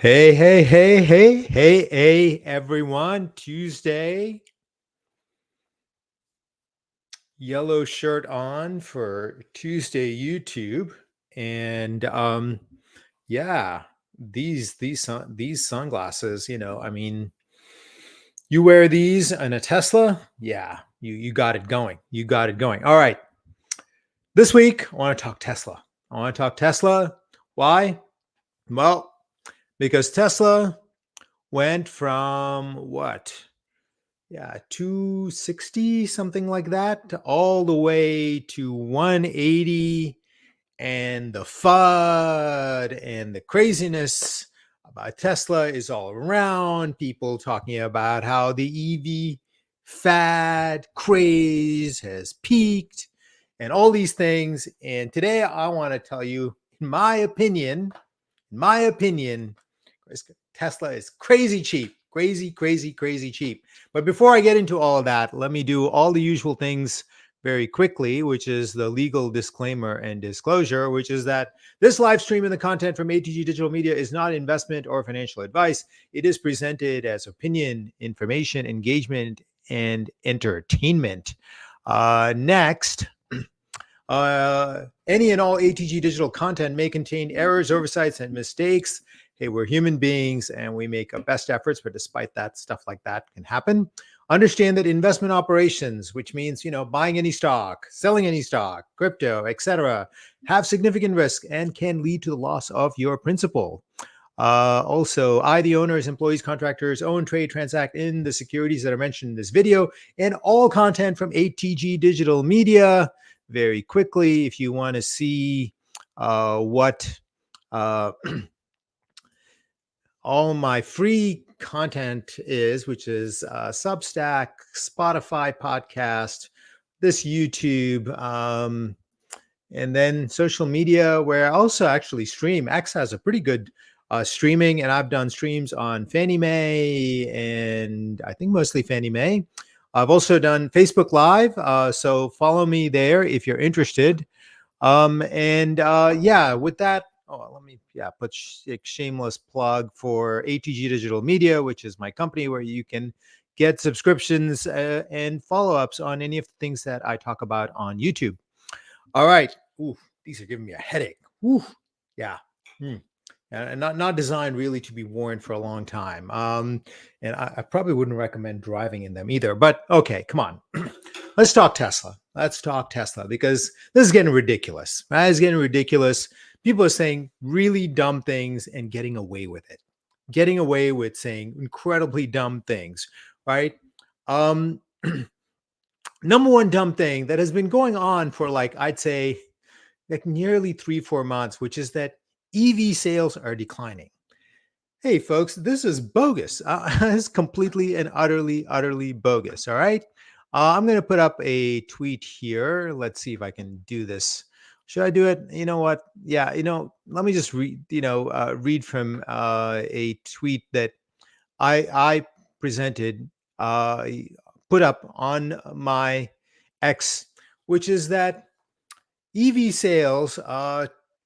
Hey, everyone. Tuesday, yellow shirt on for Tuesday YouTube. And yeah, these sunglasses, I mean, you wear these in a Tesla, yeah, you got it going. You got it going. All right. This week, I want to talk Tesla. I want to talk Tesla. Why? Well, because Tesla went from what? Yeah, 260, something like that, all the way to 180. And the FUD and the craziness about Tesla is all around. People talking about how the EV fad craze has peaked and all these things. And today I want to tell you, in my opinion, Tesla is crazy cheap, crazy cheap. But before I get into all of that, let me do all the usual things very quickly, which is the legal disclaimer and disclosure, which is that this live stream and the content from ATG Digital Media is not investment or financial advice. It is presented as opinion, information, engagement, and entertainment. Next, any and all ATG digital content may contain errors, oversights, and mistakes. Hey, we're human beings and we make our best efforts, but despite that, stuff like that can happen. Understand that investment operations, which means, buying any stock, selling any stock, crypto, etc., have significant risk and can lead to the loss of your principal. Also, the owners, employees, contractors, own, trade, transact in the securities that are mentioned in this video, and all content from ATG Digital Media. Very quickly, if you want to see what all my free content is, which is Substack, Spotify podcast, this YouTube, and then social media, where I also actually stream. X has a pretty good streaming, and I've done streams on Fannie Mae and I think mostly Fannie Mae. I've also done Facebook Live, so follow me there if you're interested. With that, let me put shameless plug for ATG Digital Media, which is my company where you can get subscriptions and follow-ups on any of the things that I talk about on YouTube. All right. Ooh, these are giving me a headache. Ooh, yeah. And not designed really to be worn for a long time. And I probably wouldn't recommend driving in them either. But okay, come on. Let's talk Tesla. Because this is getting ridiculous. Right? It's getting ridiculous. People are saying really dumb things and getting away with it. Getting away with saying incredibly dumb things, right? Number one dumb thing that has been going on for I'd say nearly 3-4 months, which is that EV sales are declining. Hey, folks, this is bogus. It's completely and utterly bogus. All right. I'm going to put up a tweet here. Let's see if I can do this. Should I do it? You know what? Yeah, let me just read, read from a tweet that I presented, put up on my X, which is that EV sales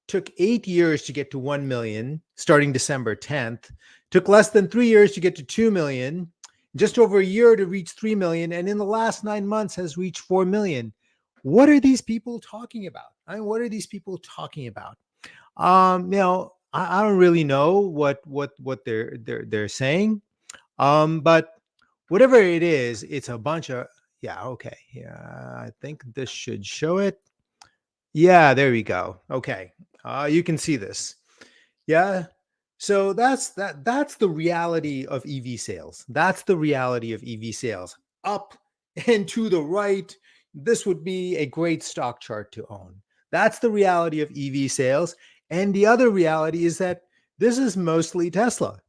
took 8 years to get to 1 million starting December 10th, took less than 3 years to get to 2 million, just over a year to reach 3 million, and in the last 9 months has reached 4 million. What are these people talking about? What are these people talking about? I don't really know what they're saying. But whatever it is, it's a bunch of okay. Yeah, I think this should show it. Yeah, there we go. Okay. You can see this. Yeah. So that's the reality of EV sales. That's the reality of EV sales. Up and to the right. This would be a great stock chart to own. That's the reality of EV sales. And the other reality is that this is mostly Tesla.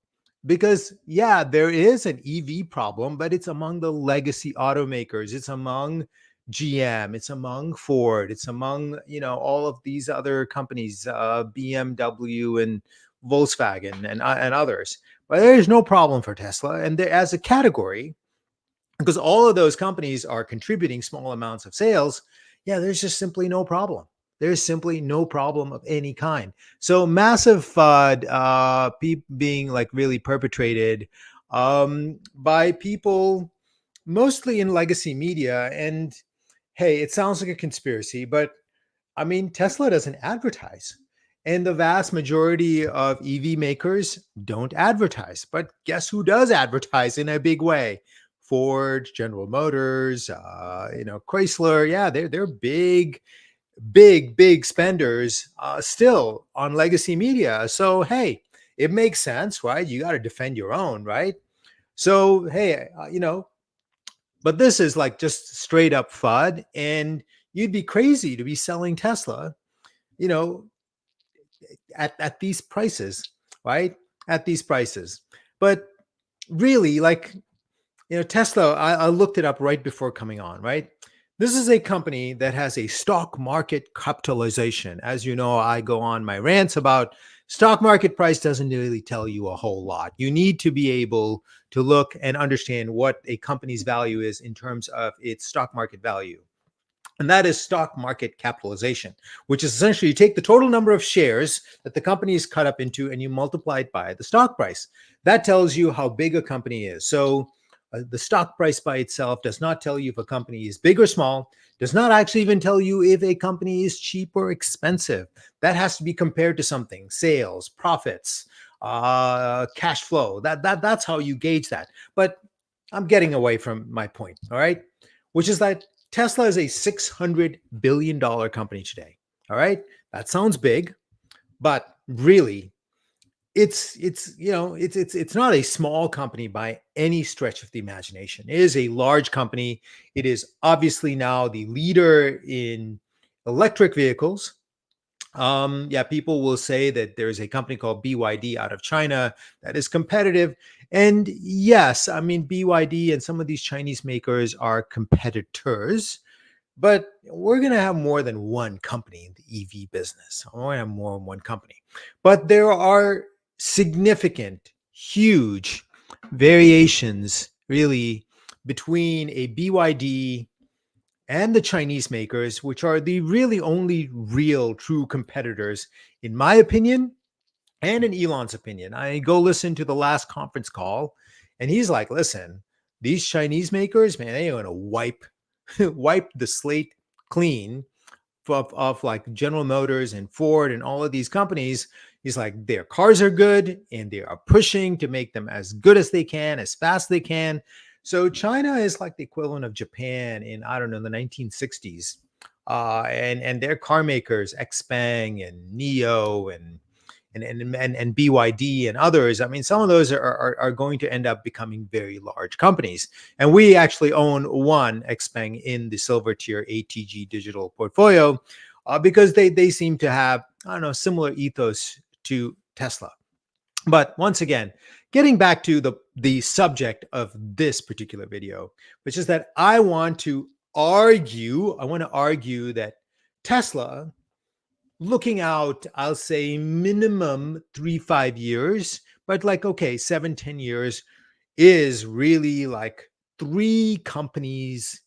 Because there is an EV problem, but it's among the legacy automakers. It's among GM, it's among Ford, it's among all of these other companies, BMW and Volkswagen and others. But there's no problem for Tesla, and as a category, because all of those companies are contributing small amounts of sales. There's just simply no problem. There's simply no problem of any kind. So massive FUD being like really perpetrated by people mostly in legacy media. And hey, it sounds like a conspiracy, but I mean, Tesla doesn't advertise. And the vast majority of EV makers don't advertise. But guess who does advertise in a big way? Ford, General Motors, Chrysler. Yeah, they're big spenders still on legacy media. So hey, it makes sense, right? You got to defend your own, right? So hey, but this is like just straight up FUD, and you'd be crazy to be selling Tesla, you know, at these prices, right? At these prices. But really, like, Tesla, I looked it up right before coming on, right? This is a company that has a stock market capitalization. As you know, I go on my rants about stock market price doesn't really tell you a whole lot. You need to be able to look and understand what a company's value is in terms of its stock market value. And that is stock market capitalization, which is essentially you take the total number of shares that the company is cut up into and you multiply it by the stock price. That tells you how big a company is. So the stock price by itself does not tell you if a company is big or small, does not actually even tell you if a company is cheap or expensive. That has to be compared to something, sales, profits, cash flow. That's how you gauge that. But I'm getting away from my point, all right? Which is that Tesla is a $600 billion company today. All right. That sounds big, but really it's not a small company by any stretch of the imagination. It is a large company. It is obviously now the leader in electric vehicles. Yeah, people will say that there's a company called BYD out of China that is competitive. And yes, I mean, BYD and some of these Chinese makers are competitors, but we're going to have more than one company in the EV business. We're going to have more than one company. But there are significant, huge variations really between a BYD and the Chinese makers, which are the really only real true competitors, in my opinion, and in Elon's opinion. I go listen to the last conference call, and he's like, listen, these Chinese makers, man, they are going to wipe the slate clean of like General Motors and Ford and all of these companies. He's like, their cars are good and they are pushing to make them as good as they can, as fast as they can. So China is like the equivalent of Japan in, I don't know, the 1960s. And their car makers, Xpeng and NIO and BYD and others. I mean, some of those are going to end up becoming very large companies. And we actually own one Xpeng in the silver tier ATG digital portfolio because they seem to have, I don't know, similar ethos to Tesla. But once again, getting back to the subject of this particular video, which is that I want to argue that Tesla, looking out, I'll say minimum 3-5 years, but like, okay, 7-10 years is really like three companies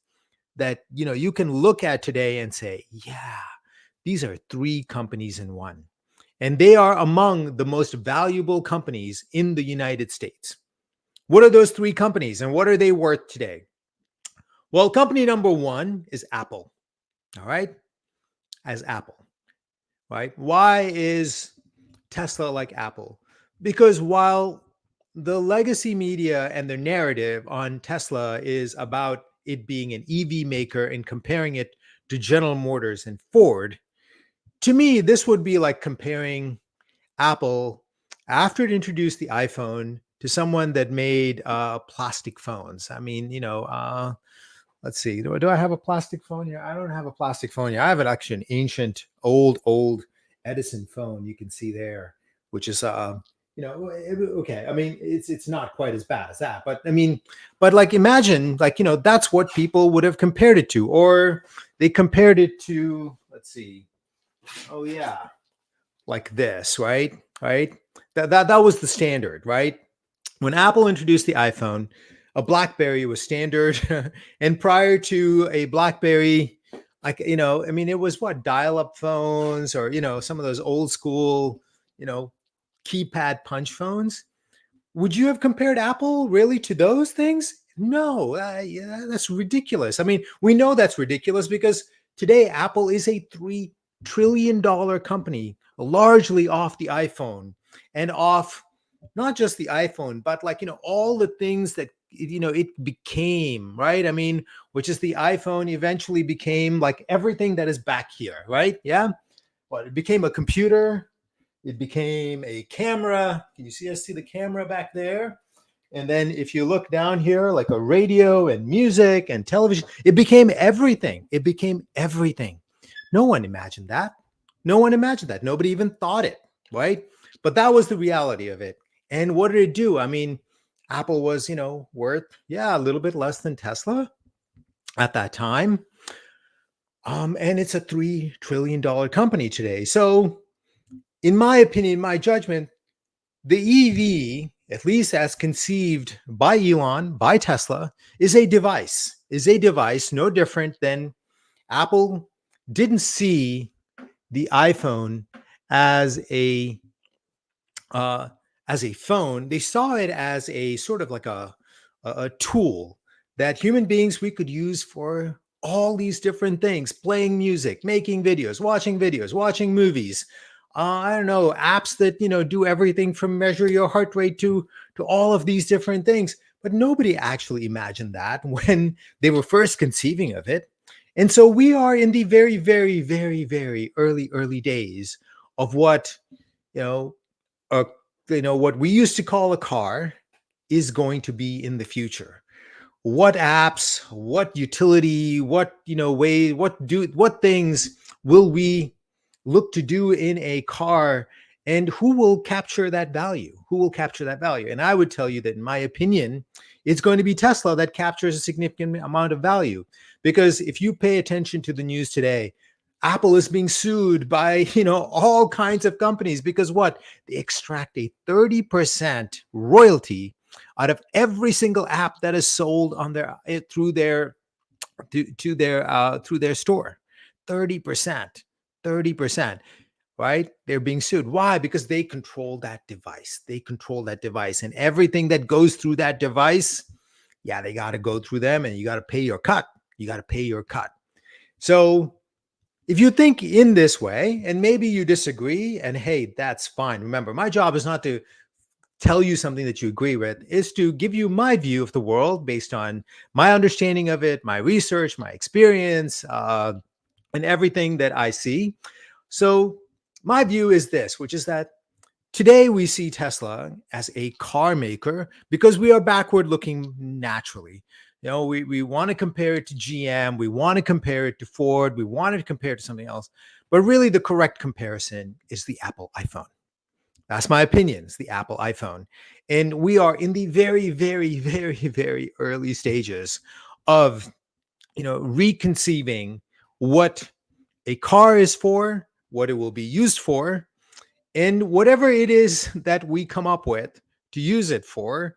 that, you can look at today and say, yeah, these are three companies in one. And they are among the most valuable companies in the United States. What are those three companies and what are they worth today? Well, company number one is Apple. All right. As Apple. Right? Why is Tesla like Apple? Because while the legacy media and the narrative on Tesla is about it being an EV maker and comparing it to General Motors and Ford, to me, this would be like comparing Apple after it introduced the iPhone to someone that made plastic phones. I mean, let's see. Do I have a plastic phone here? I don't have a plastic phone here. I have actually an ancient, old Edison phone. You can see there, which is, okay. I mean, it's not quite as bad as that, but I mean, but like imagine, like that's what people would have compared it to, or they compared it to. Let's see. Oh yeah, like this, right? Right. That was the standard, right? When Apple introduced the iPhone, a BlackBerry was standard. And prior to a BlackBerry, like, I mean, it was what, dial-up phones, or some of those old school, you know keypad punch phones. Would you have compared Apple really to those things? No, yeah, that's ridiculous. I mean, we know that's ridiculous because today Apple is a $3 trillion company, largely off the iPhone, and off not just the iPhone, but like, all the things that it became, right? I mean, which is the iPhone eventually became like everything that is back here, right? Yeah. Well, it became a computer, it became a camera. Can you see the camera back there? And then if you look down here, like a radio and music and television, it became everything. It became everything. No one imagined that. No one imagined that. Nobody even thought it, right? But that was the reality of it. And what did it do? I mean, Apple was, worth, yeah, a little bit less than Tesla at that time. And it's a $3 trillion company today. So, in my opinion, my judgment, the EV, at least as conceived by Elon, by Tesla, is a device no different than Apple didn't see the iPhone as a uh, phone. They saw it as a sort of like a tool that human beings we could use for all these different things: playing music, making videos, watching movies. I don't know, apps that do everything from measure your heart rate to all of these different things. But nobody actually imagined that when they were first conceiving of it. And so we are in the very, very, very, very early days of what you know a what we used to call a car is going to be in the future. What apps, what utility, what way, what things will we look to do in a car, and who will capture that value? Who will capture that value? And I would tell you that, in my opinion, it's going to be Tesla that captures a significant amount of value. Because if you pay attention to the news today, Apple is being sued by, all kinds of companies because what? They extract a 30% royalty out of every single app that is sold on their through their through their store. 30%. 30%, right? They're being sued. Why? Because they control that device. They control that device, and everything that goes through that device, yeah, they got to go through them, and you got to pay your cut. You got to pay your cut. So if you think in this way, and maybe you disagree, and hey, that's fine. Remember, my job is not to tell you something that you agree with, is to give you my view of the world based on my understanding of it, my research, my experience, and everything that I see. So my view is this, which is that today we see Tesla as a car maker because we are backward looking naturally. We want to compare it to GM. We want to compare it to Ford. We want to compare it to something else. But really, the correct comparison is the Apple iPhone. That's my opinion. It's the Apple iPhone. And we are in the very, very, very, very early stages of, reconceiving what a car is for, what it will be used for, and whatever it is that we come up with to use it for.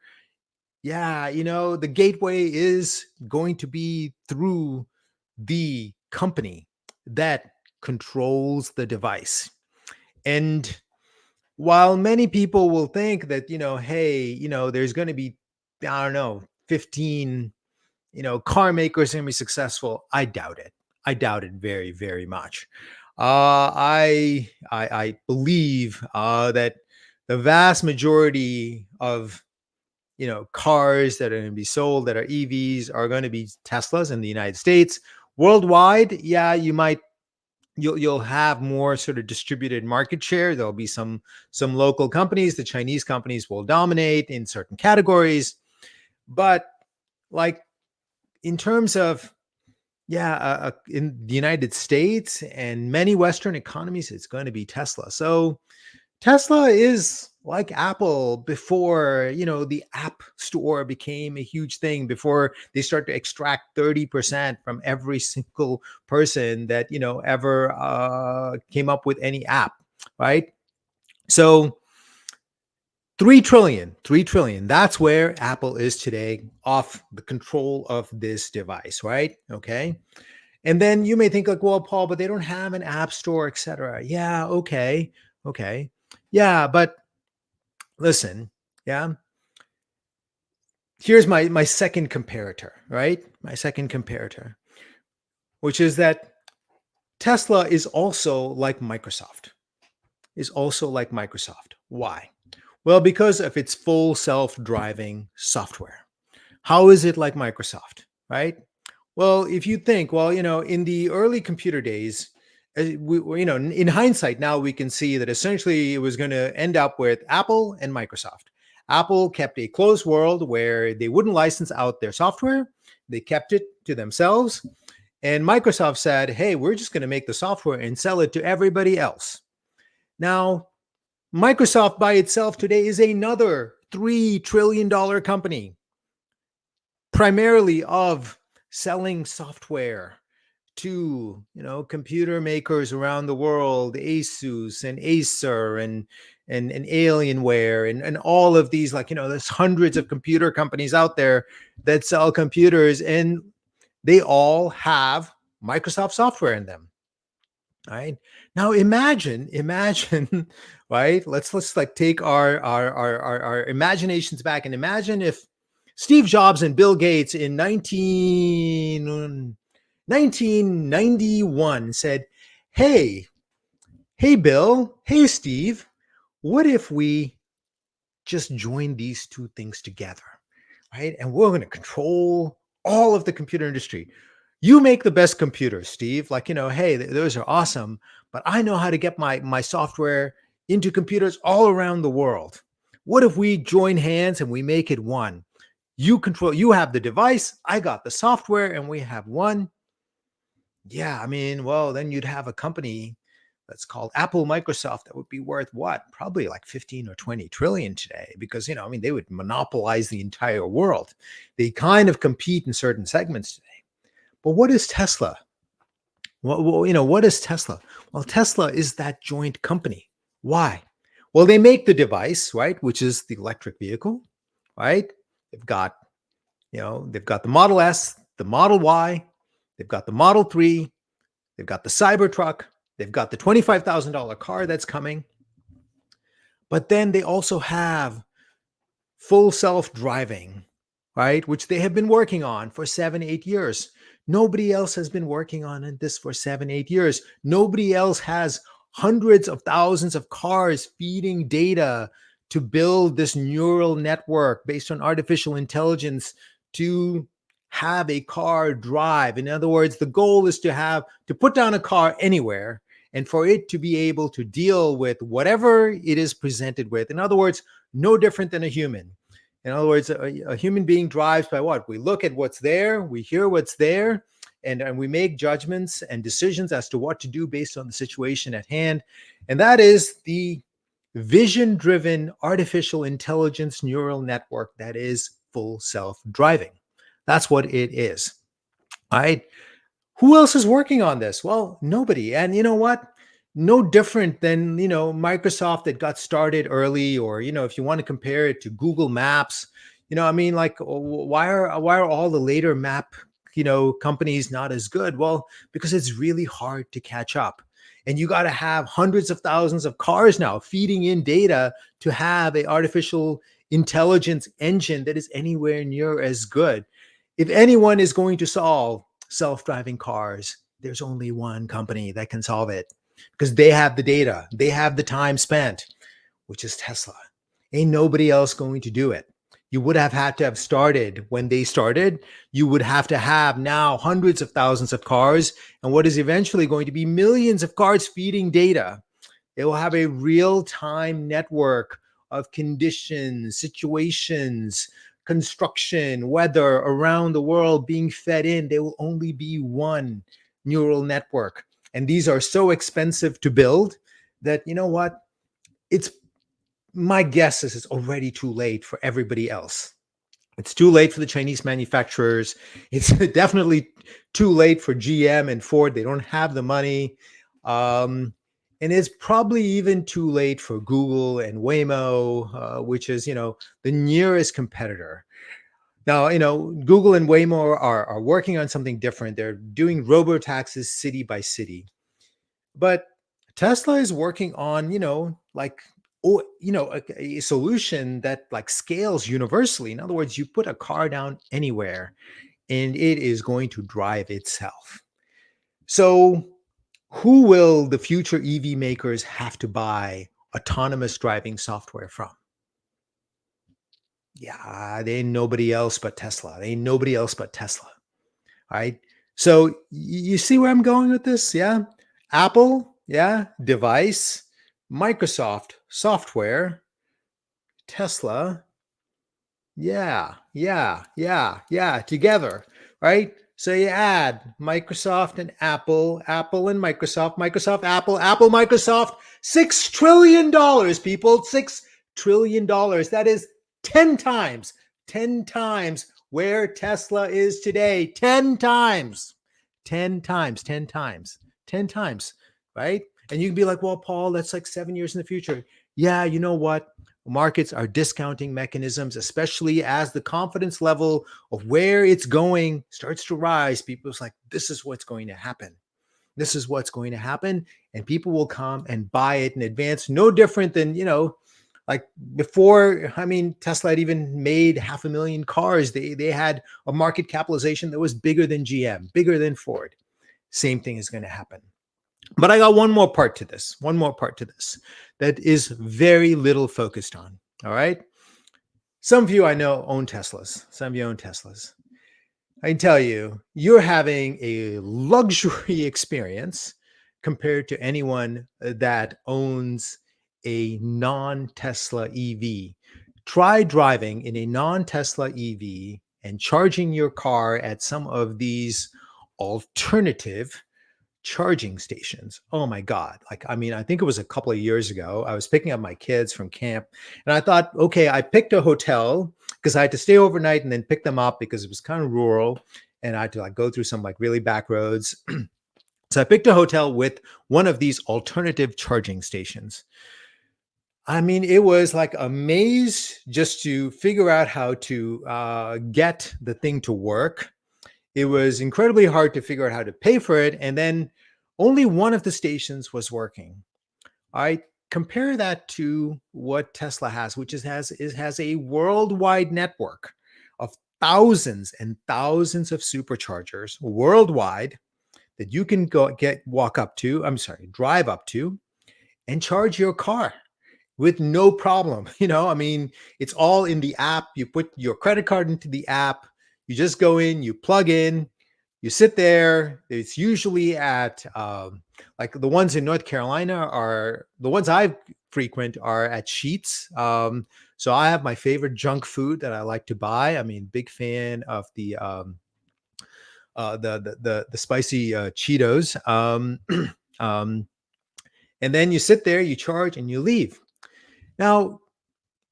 Yeah, the gateway is going to be through the company that controls the device. And while many people will think that, hey, there's going to be, I don't know, 15, car makers going to be successful, I doubt it. I doubt it very, very much. I believe that the vast majority of, cars that are going to be sold that are EVs are going to be Teslas in the United States. Worldwide, yeah, you'll have more sort of distributed market share. There'll be some local companies. The Chinese companies will dominate in certain categories, but like in terms of in the United States and many Western economies, it's going to be Tesla. So Tesla is like Apple before, the app store became a huge thing, before they start to extract 30% from every single person that, ever came up with any app, right? So 3 trillion, that's where Apple is today, off the control of this device, right? Okay. And then you may think like, well, Paul, but they don't have an app store, etc. Yeah, okay. Okay. Yeah, but listen, yeah. Here's my second comparator, right? My second comparator, which is that Tesla is also like Microsoft. Is also like Microsoft. Why? Well, because of its full self-driving software. How is it like Microsoft, right? Well, if you think, well, in the early computer days, in hindsight, now we can see that essentially it was going to end up with Apple and Microsoft. Apple kept a closed world where they wouldn't license out their software. They kept it to themselves. And Microsoft said, hey, we're just going to make the software and sell it to everybody else. Now, Microsoft by itself today is another $3 trillion company, primarily of selling software to computer makers around the world, Asus and Acer and Alienware and all of these, there's hundreds of computer companies out there that sell computers, and they all have Microsoft software in them. Right now, imagine, right? Let's like take our imaginations back and imagine if Steve Jobs and Bill Gates in 1991 said, hey, Bill, hey, Steve, what if we just join these two things together, right? And we're going to control all of the computer industry. You make the best computers, Steve. Hey, those are awesome, but I know how to get my software into computers all around the world. What if we join hands and we make it one? You have the device, I got the software, and we have one. Yeah, well, then you'd have a company that's called Apple Microsoft that would be worth what? Probably like 15 or 20 trillion today, because, they would monopolize the entire world. They kind of compete in certain segments today. But what is Tesla? What is Tesla? Well, Tesla is that joint company. Why? Well, they make the device, right, which is the electric vehicle, right? They've got the Model S, the Model Y, they've got the Model 3, they've got the Cybertruck, they've got the $25,000 car that's coming. But then they also have full self-driving, right, which they have been working on for 7-8 years. Nobody else has been working on this for 7-8 years. Nobody else has hundreds of thousands of cars feeding data to build this neural network based on artificial intelligence to have a car drive. In other words, the goal is to put down a car anywhere and for it to be able to deal with whatever it is presented with. In other words, no different than a human. In other words, a human being drives by what? We look at what's there, we hear what's there, and we make judgments and decisions as to what to do based on the situation at hand. And that is the vision-driven artificial intelligence neural network that is full self-driving. That's what it is. All right. Who else is working on this? Well, nobody. And you know what? No different than, Microsoft that got started early, or, if you want to compare it to Google Maps, why are all the later map, companies not as good? Well, because it's really hard to catch up. And you got to have hundreds of thousands of cars now feeding in data to have an artificial intelligence engine that is anywhere near as good. If anyone is going to solve self-driving cars, there's only one company that can solve it, because they have the data, they have the time spent, which is Tesla. Ain't nobody else going to do it. You would have had to have started when they started. You would have to have now hundreds of thousands of cars and what is eventually going to be millions of cars feeding data. They will have a real-time network of conditions, situations, construction, weather around the world being fed in. There will only be one neural network. And these are so expensive to build that, it's my guess is it's already too late for everybody else. It's too late for the Chinese manufacturers. It's definitely too late for GM and Ford. They don't have the money. And it's probably even too late for Google and Waymo, which is, the nearest competitor. Now, Google and Waymo are working on something different. They're doing robo taxis city by city. But Tesla is working on, like, a solution that like scales universally. In other words, you put a car down anywhere and it is going to drive itself. So, who will the future EV makers have to buy autonomous driving software from? Yeah, they ain't nobody else but Tesla. They ain't nobody else but Tesla. All right. So you see where I'm going with this? Yeah. Apple, yeah, device, Microsoft software, Tesla, yeah, together, right? So you add Microsoft and Apple, Apple and Microsoft, Microsoft, Apple, Apple, Microsoft, $6 trillion, people, $6 trillion. That is 10 times where Tesla is today. 10 times, 10 times, 10 times, 10 times, right? And you can be like, well, Paul, that's like 7 years in the future. Yeah, you know what? Markets are discounting mechanisms, especially as the confidence level of where it's going starts to rise. People's like, this is what's going to happen. This is what's going to happen. And people will come and buy it in advance. No different than, like before, I mean, Tesla had even made 500,000 cars. They had a market capitalization that was bigger than GM, bigger than Ford. Same thing is going to happen. But I got one more part to this, that is very little focused on. All right. Some of you I know own Teslas. Some of you own Teslas. I can tell you, you're having a luxury experience compared to anyone that owns a non-Tesla EV. Try driving in a non-Tesla EV and charging your car at some of these alternative charging stations. Oh my God. Like, I mean, I think it was a couple of years ago. I was picking up my kids from camp and I thought, okay, I picked a hotel because I had to stay overnight and then pick them up because it was kind of rural and I had to like go through some like really back roads. So I picked a hotel with one of these alternative charging stations. I mean, it was like a maze just to figure out how to get the thing to work. It was incredibly hard to figure out how to pay for it. And then only one of the stations was working. I compare that to what Tesla has, which has a worldwide network of thousands and thousands of superchargers worldwide that you can drive up to and charge your car with no problem. I mean, it's all in the app. You put your credit card into the app. You just go in, you plug in, you sit there. It's usually at like the ones in North Carolina are the ones I frequent are at Sheets. So I have my favorite junk food that I like to buy. I mean, big fan of the spicy Cheetos. And then you sit there, you charge, and you leave. Now,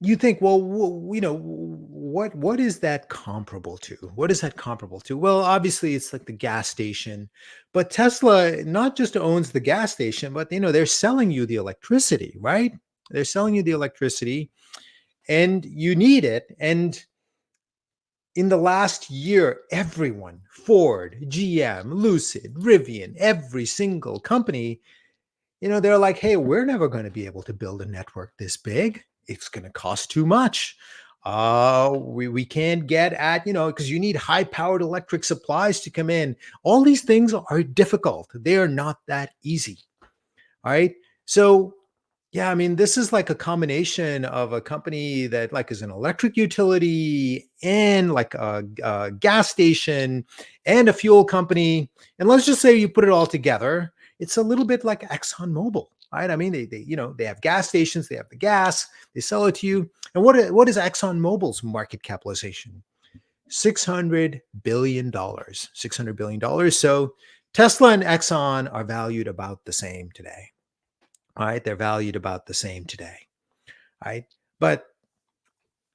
you think, well, what is that comparable to? What is that comparable to? Well, obviously, it's like the gas station, but Tesla not just owns the gas station, but they're selling you the electricity, right? They're selling you the electricity, and you need it. And in the last year, everyone, Ford, GM, Lucid, Rivian, every single company, they're like, hey, we're never going to be able to build a network this big. It's going to cost too much. We can't get at, because you need high powered electric supplies to come in. All these things are difficult. They are not that easy. All right. So, yeah, I mean, this is like a combination of a company that like is an electric utility and like a gas station and a fuel company. And let's just say you put it all together. It's a little bit like Exxon Mobil, right? I mean, they have gas stations, they have the gas, they sell it to you. And what is Exxon Mobil's market capitalization? $600 billion. $600 billion. So Tesla and Exxon are valued about the same today. All right, they're valued about the same today. Right? But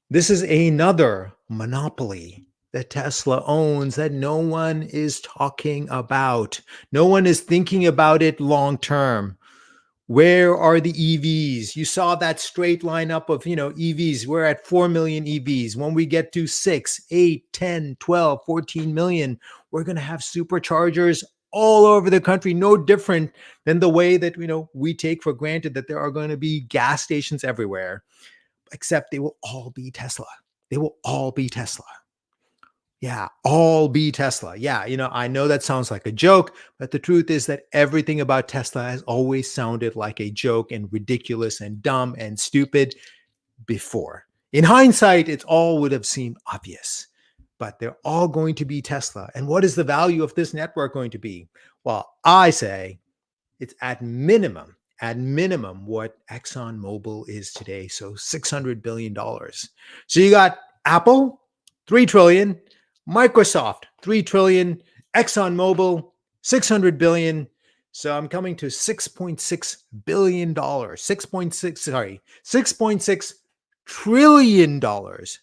this is another monopoly that Tesla owns that no one is talking about. No one is thinking about it long term. Where are the EVs? You saw that straight line up of, EVs. We're at 4 million EVs. When we get to 6, 8, 10, 12, 14 million, we're going to have superchargers all over the country, no different than the way that, we take for granted that there are going to be gas stations everywhere, except they will all be Tesla. They will all be Tesla. Yeah, all be Tesla. Yeah, I know that sounds like a joke, but the truth is that everything about Tesla has always sounded like a joke and ridiculous and dumb and stupid before. In hindsight, it all would have seemed obvious, but they're all going to be Tesla. And what is the value of this network going to be? Well, I say it's at minimum, what Exxon Mobil is today. So $600 billion. So you got Apple, 3 trillion, Microsoft, 3 trillion, Exxon Mobil, 600 billion. So I'm coming to $6.6 billion, 6.6 trillion dollars.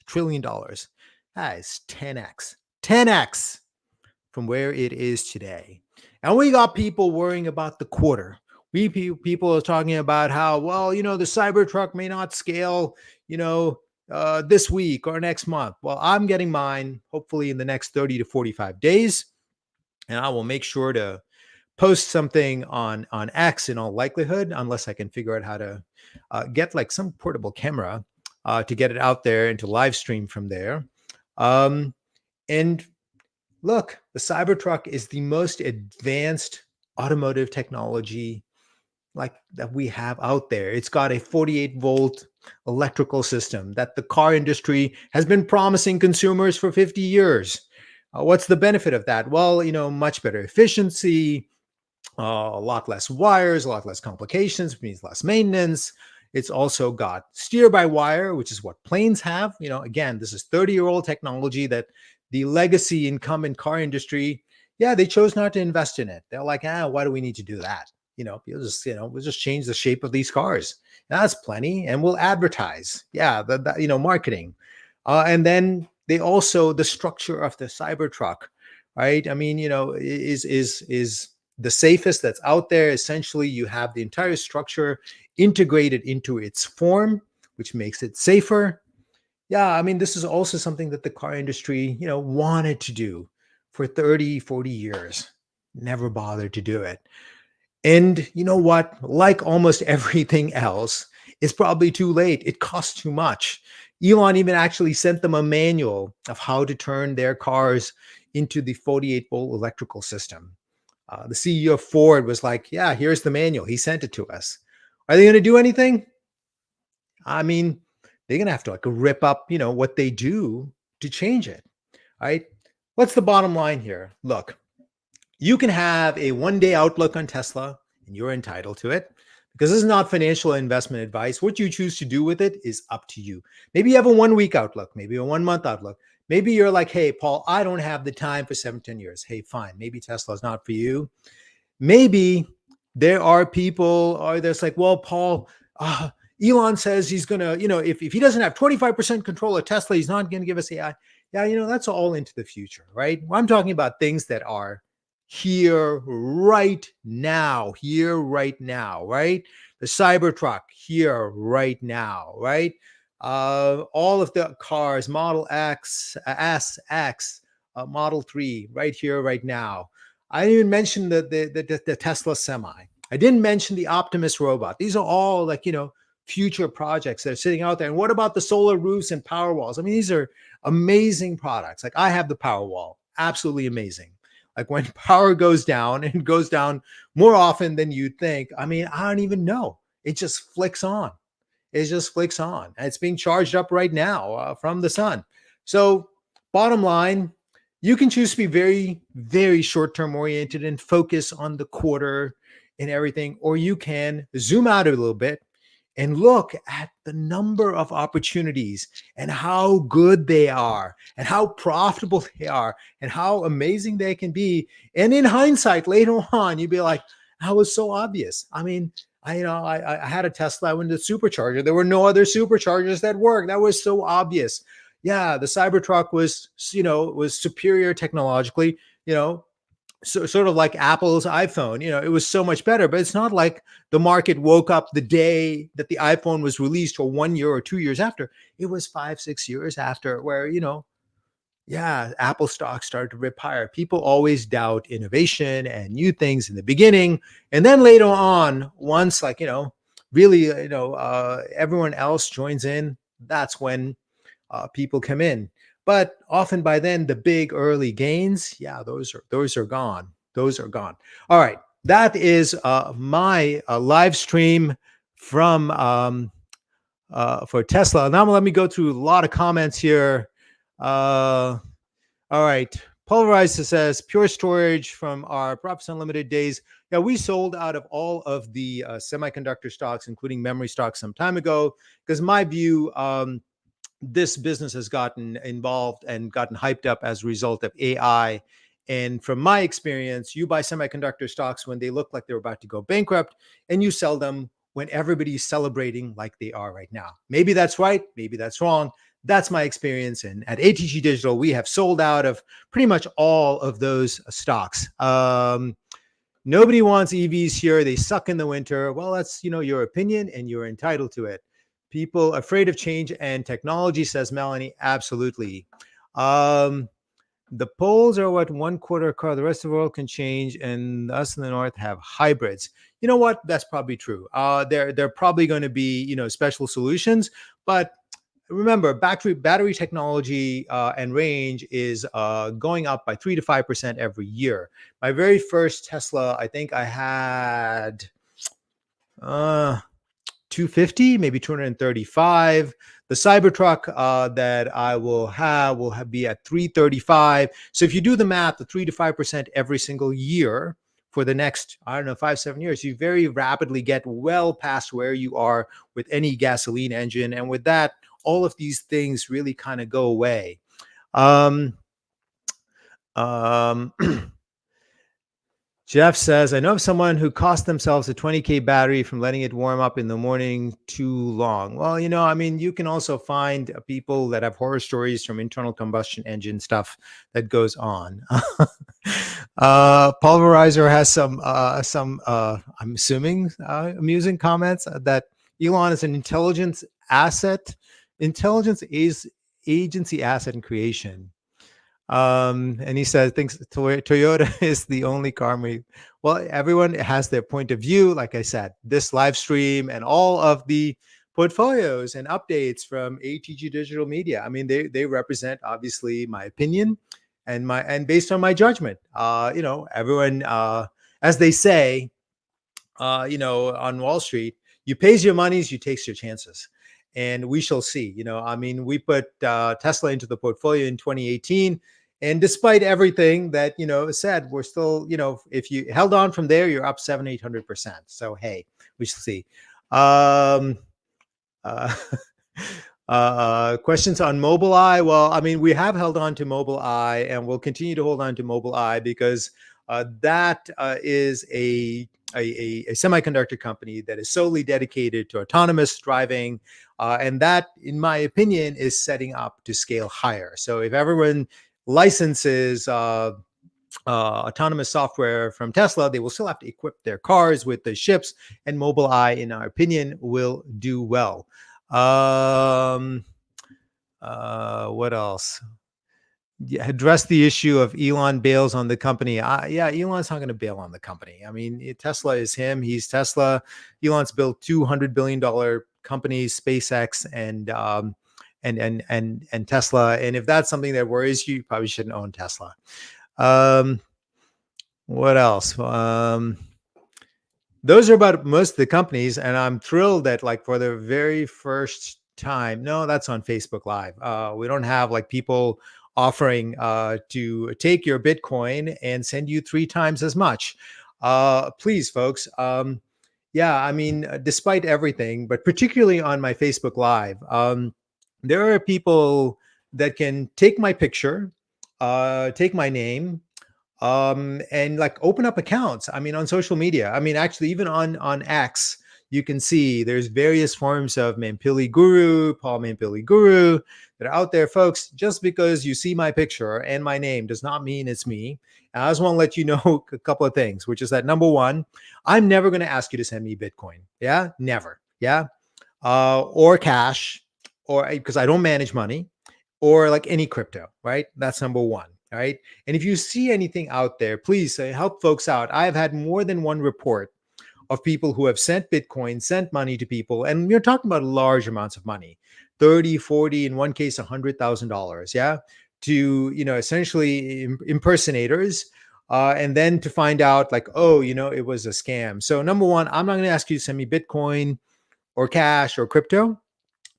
That is 10x from where it is today. And we got people worrying about the quarter. People are talking about how, well, the Cybertruck may not scale, this week or next month. Well, I'm getting mine hopefully in the next 30 to 45 days. And I will make sure to post something on X in all likelihood, unless I can figure out how to get like some portable camera to get it out there and to live stream from there. And look, the Cybertruck is the most advanced automotive technology like that we have out there. It's got a 48 volt electrical system that the car industry has been promising consumers for 50 years. What's the benefit of that? Well, much better efficiency, a lot less wires, a lot less complications, which means less maintenance. It's also got steer by wire, which is what planes have. Again, this is 30-year-old technology that the legacy incumbent car industry, they chose not to invest in it. They're like, why do we need to do that? We'll just change the shape of these cars. That's plenty. And we'll advertise. Yeah. Marketing. And then they also, the structure of the Cybertruck, right? I mean, is the safest that's out there. Essentially, you have the entire structure integrated into its form, which makes it safer. Yeah. I mean, this is also something that the car industry, wanted to do for 30, 40 years, never bothered to do it. And you know what? Like almost everything else, it's probably too late. It costs too much. Elon even actually sent them a manual of how to turn their cars into the 48 volt electrical system. The CEO of Ford was like, yeah, here's the manual. He sent it to us. Are they going to do anything? I mean, they're going to have to rip up, what they do to change it. Right? What's the bottom line here? Look, you can have a one-day outlook on Tesla, and you're entitled to it, because this is not financial investment advice. What you choose to do with it is up to you. Maybe you have a 1 week outlook, maybe a 1 month outlook. Maybe you're like, hey, Paul, I don't have the time for 7-10 years. Hey, fine. Maybe Tesla is not for you. Maybe there are people, or there's like, well, Paul, Elon says he's going to, if he doesn't have 25% control of Tesla, he's not going to give us AI. Yeah, that's all into the future, right? I'm talking about things that are here right now, right? The Cybertruck here right now, right? All of the cars, Model X, S, X, Model 3, right here, right now. I didn't even mention the Tesla Semi. I didn't mention the Optimus robot. These are all future projects that are sitting out there. And what about the solar roofs and power walls? I mean, these are amazing products. Like I have the Powerwall, absolutely amazing. Like when power goes down, and goes down more often than you'd think. I mean, I don't even know. It just flicks on. It just flicks on. And it's being charged up right now from the sun. So bottom line, you can choose to be very, very short-term oriented and focus on the quarter and everything, or you can zoom out a little bit and look at the number of opportunities and how good they are and how profitable they are and how amazing they can be. And in hindsight, later on, you'd be like, that was so obvious. I mean, I had a Tesla. I went to the supercharger. There were no other superchargers that worked. That was so obvious. Yeah, the Cybertruck was superior technologically, so sort of like Apple's iPhone, it was so much better, but it's not like the market woke up the day that the iPhone was released or 1 year or 2 years after. It was 5, 6 years after where, yeah, Apple stock started to rip higher. People always doubt innovation and new things in the beginning. And then later on, once like, really, everyone else joins in, that's when people come in. But often by then, the big early gains, yeah, those are gone. Those are gone. All right, that is my live stream from for Tesla. Now let me go through a lot of comments here. All right. Pulverizer says pure storage from our Profits Unlimited days. Yeah, we sold out of all of the semiconductor stocks, including memory stocks, some time ago. Because my view, this business has gotten involved and gotten hyped up as a result of AI. And from my experience, you buy semiconductor stocks when they look like they're about to go bankrupt, and you sell them when everybody's celebrating like they are right now. Maybe that's right. Maybe that's wrong. That's my experience. And at ATG Digital, we have sold out of pretty much all of those stocks. Nobody wants EVs here. They suck in the winter. Well, that's, your opinion and you're entitled to it. People afraid of change and technology, says Melanie. Absolutely. The Poles are what, 1/4 car. The rest of the world can change, and us in the North have hybrids. You know what? That's probably true. They're probably going to be, special solutions, but remember, battery technology and range is going up by 3 to 5% every year. My very first Tesla, I think I had 250, maybe 235. The Cybertruck that I will be at 335. So if you do the math, the 3 to 5% every single year for the next, I don't know, 5, 7 years, you very rapidly get well past where you are with any gasoline engine. And with that, all of these things really kind of go away. Jeff says, I know of someone who cost themselves a 20K battery from letting it warm up in the morning too long. Well, you can also find people that have horror stories from internal combustion engine stuff that goes on. Pulverizer has some I'm assuming, amusing comments that Elon is an intelligence agency asset in creation. And he said, thinks Toyota is the only car. Well, everyone has their point of view. Like I said, this live stream and all of the portfolios and updates from ATG Digital Media, they represent obviously my opinion and based on my judgment. Everyone, as they say, on Wall Street, you pays your monies, you takes your chances. And we shall see. We put Tesla into the portfolio in 2018. And despite everything that, is said, we're still, if you held on from there, you're up 700-800%. So, hey, we shall see. Questions on Mobileye. Well, we have held on to Mobileye and we'll continue to hold on to Mobileye because that is a semiconductor company that is solely dedicated to autonomous driving. And that, in my opinion, is setting up to scale higher. So if everyone licenses autonomous software from Tesla, they will still have to equip their cars with the chips, and Mobileye, in our opinion, will do well. What else? Address the issue of Elon bails on the company. Yeah, Elon's not going to bail on the company. Tesla is him. He's Tesla. Elon's built $200 billion companies, SpaceX and Tesla. And if that's something that worries you, you probably shouldn't own Tesla. What else? Those are about most of the companies, and I'm thrilled that for the very first time, no, that's on Facebook Live. We don't have people offering to take your Bitcoin and send you 3 times as much. Please, folks. Despite everything, but particularly on my Facebook Live, there are people that can take my picture, take my name, and open up accounts. On social media. Actually, even on X, you can see there's various forms of Mampili Guru, Paul Mampili Guru that are out there, folks. Just because you see my picture and my name does not mean it's me. And I just want to let you know a couple of things, which is that number one, I'm never going to ask you to send me Bitcoin. Yeah, never. Yeah, or cash, or because I don't manage money, or like any crypto, right? That's number one. All right. And if you see anything out there, please help folks out. I've had more than one report of people who have sent Bitcoin, sent money to people, and we're talking about large amounts of money, 30, 40, in one case, $100,000. Yeah. To, essentially impersonators. And then to find out like, oh, it was a scam. So number one, I'm not going to ask you to send me Bitcoin or cash or crypto,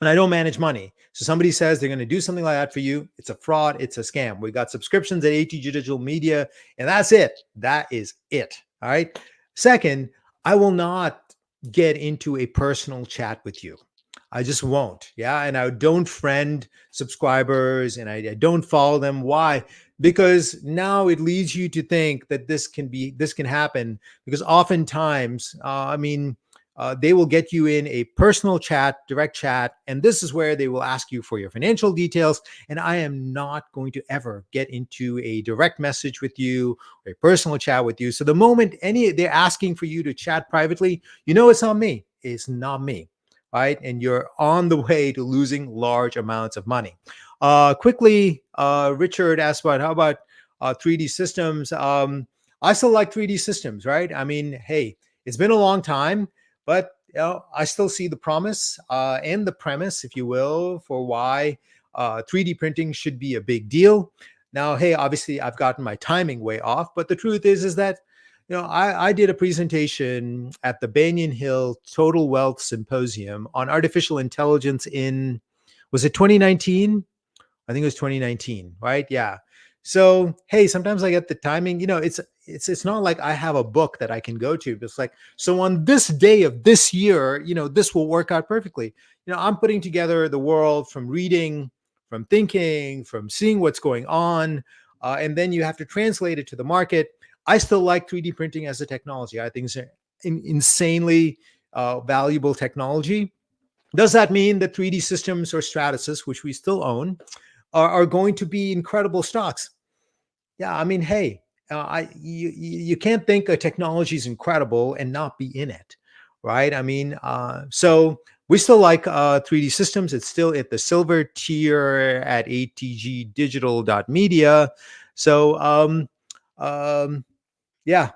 and I don't manage money. So somebody says they're going to do something like that for you. It's a fraud. It's a scam. We got subscriptions at ATG Digital Media, and that's it. That is it. All right. Second, I will not get into a personal chat with you. I just won't. Yeah. And I don't friend subscribers, and I don't follow them. Why? Because now it leads you to think that this can happen, because oftentimes, they will get you in a personal chat, direct chat, and this is where they will ask you for your financial details. And I am not going to ever get into a direct message with you, or a personal chat with you. So the moment they're asking for you to chat privately, it's not me. It's not me, right? And you're on the way to losing large amounts of money. Quickly, Richard asked about how about 3D systems. I still like 3D systems, right? I mean, hey, it's been a long time. But I still see the promise and the premise, if you will, for why 3D printing should be a big deal. Now, hey, obviously, I've gotten my timing way off, but the truth is that I did a presentation at the Banyan Hill Total Wealth Symposium on artificial intelligence was it 2019? I think it was 2019, right? Yeah. So, hey, sometimes I get the timing. It's not like I have a book that I can go to. It's like, so on this day of this year, this will work out perfectly. I'm putting together the world from reading, from thinking, from seeing what's going on, and then you have to translate it to the market. I still like 3D printing as a technology. I think it's an insanely valuable technology. Does that mean that 3D Systems or Stratasys, which we still own, are going to be incredible stocks? Yeah, I mean, hey, you can't think a technology is incredible and not be in it, right? I mean, so we still like 3D Systems. It's still at the silver tier at atgdigital.media. So, yeah.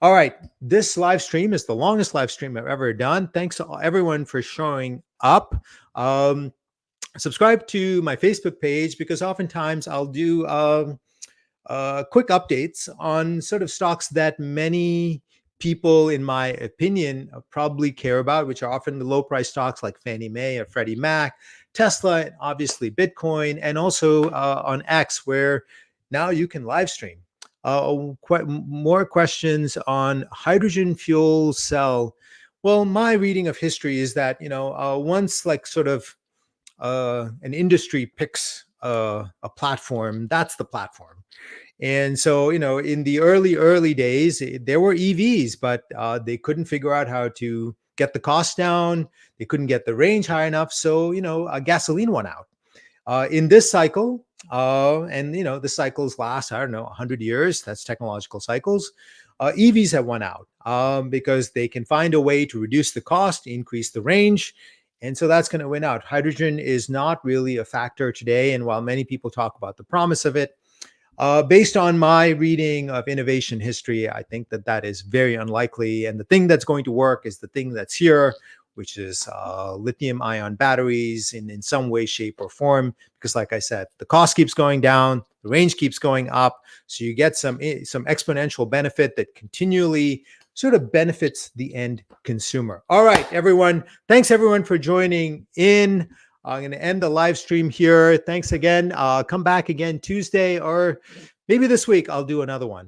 All right. This live stream is the longest live stream I've ever done. Thanks to everyone for showing up. Subscribe to my Facebook page, because oftentimes I'll do quick updates on sort of stocks that many people, in my opinion, probably care about, which are often the low price stocks like Fannie Mae or Freddie Mac, Tesla, and obviously Bitcoin, and also on X, where now you can live stream. More questions on hydrogen fuel cell. Well, my reading of history is that, once like sort of an industry picks a platform, that's the platform. And so, in the early days, there were EVs, but they couldn't figure out how to get the cost down. They couldn't get the range high enough. So, gasoline won out. In this cycle, and the cycles last, I don't know, 100 years. That's technological cycles. EVs have won out because they can find a way to reduce the cost, increase the range. And so that's going to win out. Hydrogen is not really a factor today. And while many people talk about the promise of it, based on my reading of innovation history, I think that is very unlikely. And the thing that's going to work is the thing that's here, which is lithium-ion batteries in some way, shape, or form. Because like I said, the cost keeps going down, the range keeps going up. So you get some exponential benefit that continually sort of benefits the end consumer. All right, everyone. Thanks, everyone, for joining in. I'm going to end the live stream here. Thanks again. Come back again Tuesday, or maybe this week I'll do another one,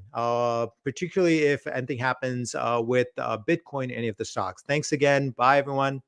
particularly if anything happens with Bitcoin, any of the stocks. Thanks again. Bye, everyone.